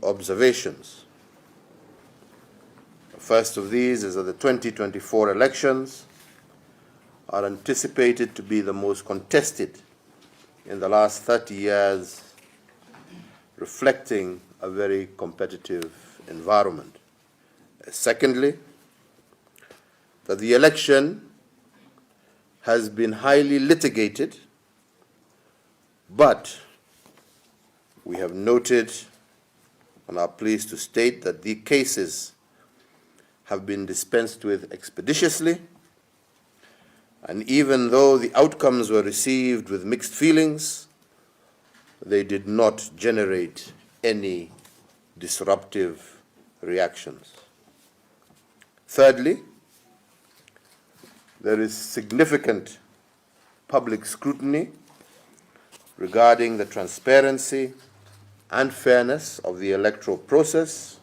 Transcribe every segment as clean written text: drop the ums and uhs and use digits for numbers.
observations. The first of these is that the 2024 elections are anticipated to be the most contested in the last 30 years, reflecting a very competitive environment. Secondly, that the election has been highly litigated, but we have noted and are pleased to state that the cases have been dispensed with expeditiously, and even though the outcomes were received with mixed feelings, they did not generate any disruptive reactions. Thirdly, there is significant public scrutiny regarding the transparency and fairness of the electoral process,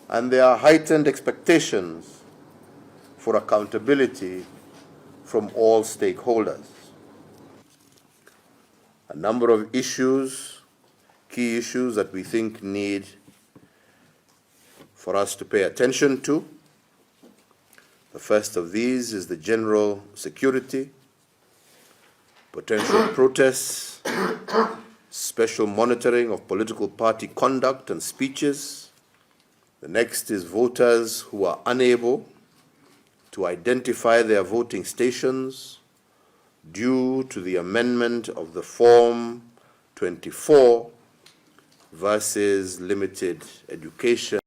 and there are heightened expectations for accountability from all stakeholders. A number of issues, key issues that we think need for us to pay attention to. The first of these is the general security, potential protests, special monitoring of political party conduct and speeches. The next is voters who are unable to identify their voting stations due to the amendment of the Form 24 versus limited education.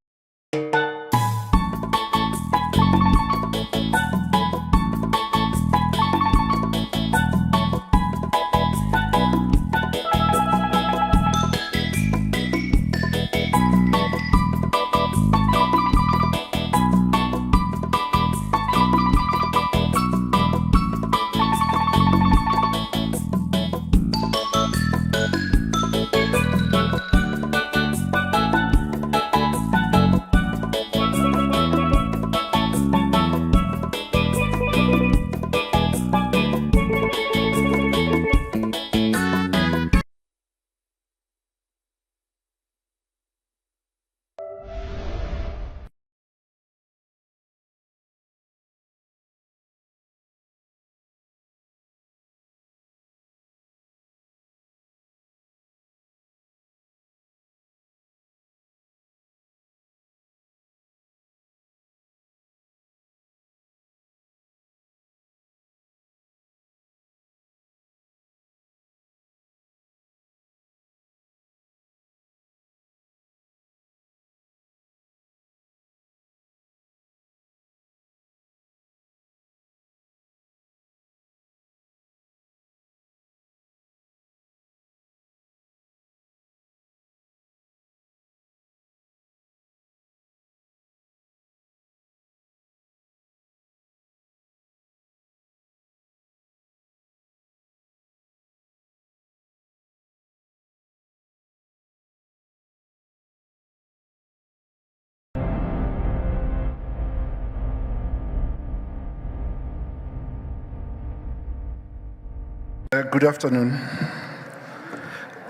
Good afternoon.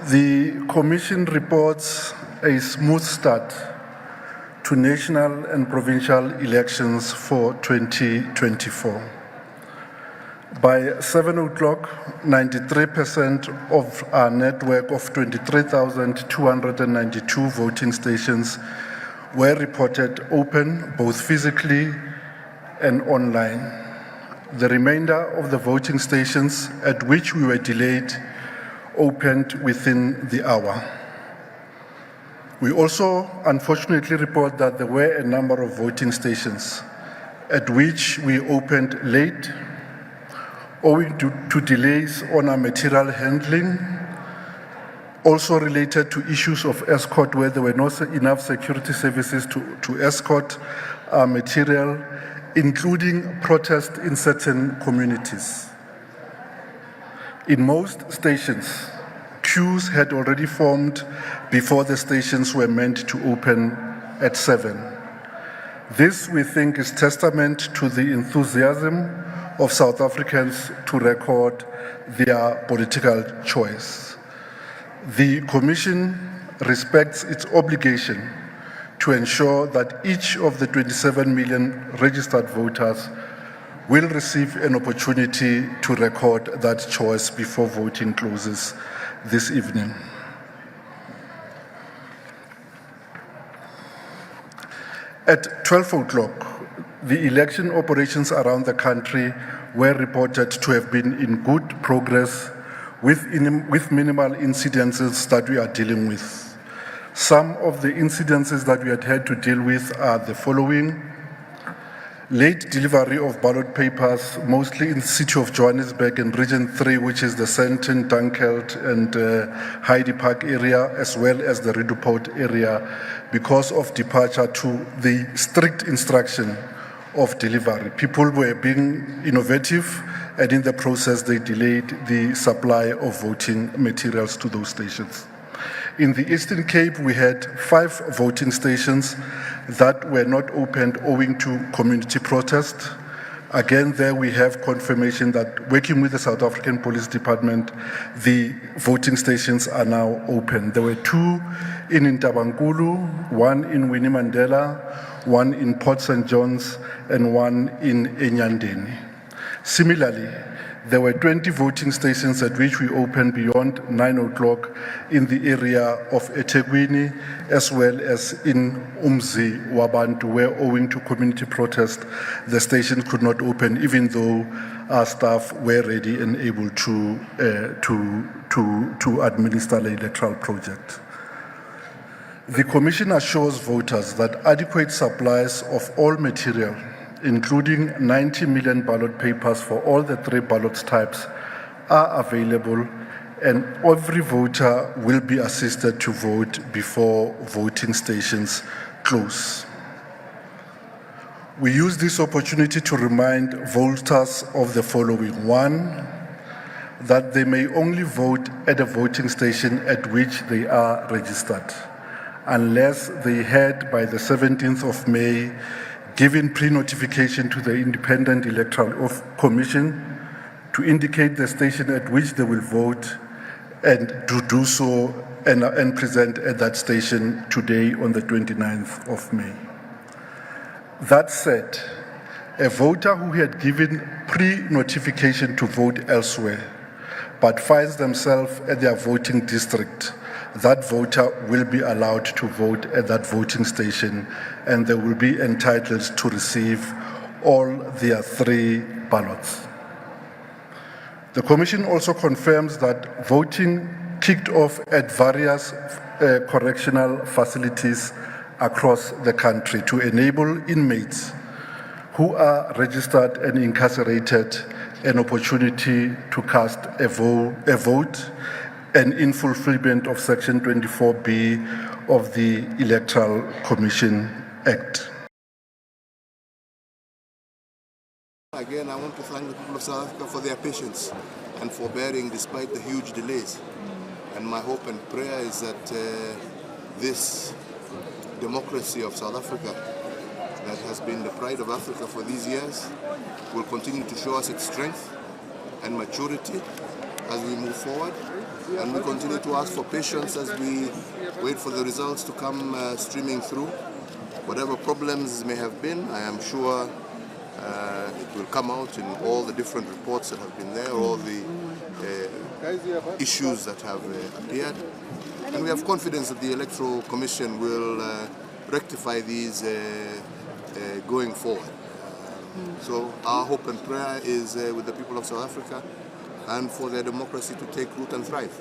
The Commission reports a smooth start to national and provincial elections for 2024. By 7 o'clock, 93% of our network of 23,292 voting stations were reported open, both physically and online. The remainder of the voting stations at which we were delayed opened within the hour. We also unfortunately report that there were a number of voting stations at which we opened late, owing to delays on our material handling, also related to issues of escort where there were not enough security services to escort our material, including protest in certain communities. In most stations, queues had already formed before the stations were meant to open at 7. This, we think, is testament to the enthusiasm of South Africans to record their political choice. The Commission respects its obligation to ensure that each of the 27 million registered voters will receive an opportunity to record that choice before voting closes this evening. At 12 o'clock, the election operations around the country were reported to have been in good progress with minimal incidences that we are dealing with. Some of the incidences that we had to deal with are the following: late delivery of ballot papers, mostly in the city of Johannesburg and Region 3, which is the Sandton, Dunkeld, and Heidi Park area, as well as the Reduport area, because of departure to the strict instruction of delivery. People were being innovative, and in the process, they delayed the supply of voting materials to those stations. In the Eastern Cape, we had 5 voting stations that were not opened owing to community protest. Again, there we have confirmation that working with the South African Police Department, the voting stations are now open. There were 2 in Ntabankulu, 1 in Winnie Mandela, 1 in Port St. John's, and 1 in Enyandeni. Similarly, there were 20 voting stations at which we opened beyond 9 o'clock in the area of eThekwini, as well as in Umzi Wabantu, where owing to community protest, the station could not open, even though our staff were ready and able to administer the electoral project. The Commission assures voters that adequate supplies of all material, including 90 million ballot papers for all the 3 ballot types, are available, and every voter will be assisted to vote before voting stations close. We use this opportunity to remind voters of the following. 1, that they may only vote at a voting station at which they are registered, unless they had by the 17th of May given pre-notification to the Independent Electoral Commission to indicate the station at which they will vote, and to do so and present at that station today on the 29th of May. That said, a voter who had given pre-notification to vote elsewhere but finds themselves at their voting district, that voter will be allowed to vote at that voting station, and they will be entitled to receive all their 3 ballots. The Commission also confirms that voting kicked off at various correctional facilities across the country to enable inmates who are registered and incarcerated an opportunity to cast a vote, and in fulfillment of Section 24B of the Electoral Commission Act. Again, I want to thank the people of South Africa for their patience and forbearing despite the huge delays. And my hope and prayer is that this democracy of South Africa that has been the pride of Africa for these years will continue to show us its strength and maturity as we move forward. And we continue to ask for patience as we wait for the results to come streaming through. Whatever problems may have been, I am sure it will come out in all the different reports that have been there, all the issues that have appeared. And we have confidence that the Electoral Commission will rectify these going forward. So our hope and prayer is with the people of South Africa and for their democracy to take root and thrive.